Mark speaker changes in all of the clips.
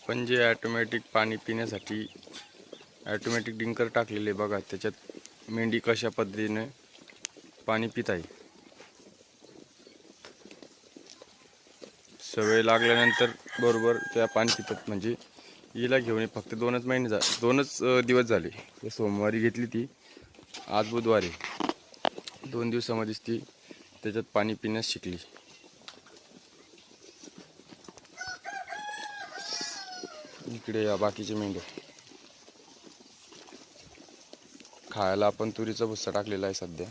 Speaker 1: आपण जे ऑटोमॅटिक पाणी पिण्यासाठी ऑटोमॅटिक डिंकर टाकलेले बघा, त्याच्यात मेंढी कशा पद्धतीने पाणी पित आहे। सवय लागल्यानंतर बरोबर त्या पाणी पितात। म्हणजे हिला घेऊन फक्त 2च दिवस झाले। सोमवारी घेतली ती, आज बुधवारी, 2 दिवसामध्येच ती त्याच्यात पाणी पिण्यास शिकली। इकडे या बाकीचे मेंढ्या खायला आपण तुरीचा भुस्सा टाकलेला आहे सध्या,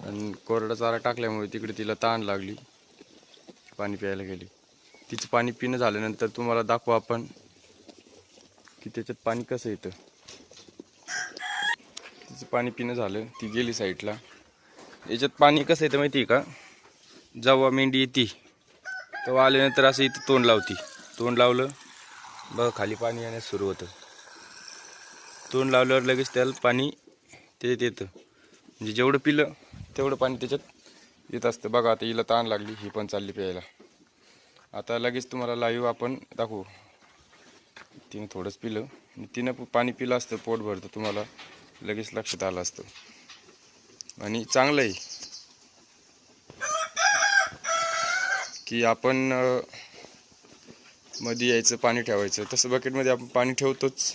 Speaker 1: आणि कोरडा चारा टाकल्यामुळे तिकडे तिला ताण लागली, पाणी प्यायला गेली। तिचं पाणी पिणं झाल्यानंतर तुम्हाला दाखवू आपण की त्याच्यात पाणी कसं येतं। तिचं पाणी पिणं झालं, ती गेली साईडला। याच्यात पाणी कसं येतं माहिती आहे का? जेव्हा मेंढी येते तेव्हा आल्यानंतर असं इथं तोंड लावती, तोंड लावलं बघ खाली पाणी येण्यास सुरू होतं। तोंड लावल्यावर लगेच त्याला पाणी त्याच्यात येतं, म्हणजे जेवढं पिलं तेवढं पाणी त्याच्यात येत असतं। बघा आता हिला ताण लागली, ही पण चालली प्यायला। आता लगेच तुम्हाला लाईव्ह आपण दाखवू। तिने थोडंच पिलं आणि तिनं पाणी पिलं असतं पोट भरतं, तुम्हाला लगेच लक्षात आलं असतं। आणि चांगलं आहे की आपण मध्ये यायचं, पाणी ठेवायचं। तसं बकेटमध्ये आपण पाणी ठेवतोच,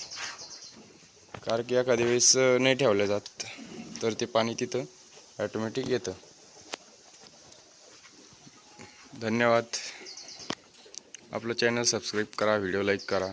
Speaker 1: कारण की एखाद्या वेळेस नाही ठेवलं जात तर ते पाणी तिथं ऑटोमॅटिक येतं। धन्यवाद। आपलं चॅनल सबस्क्राईब करा, व्हिडिओ लाईक करा।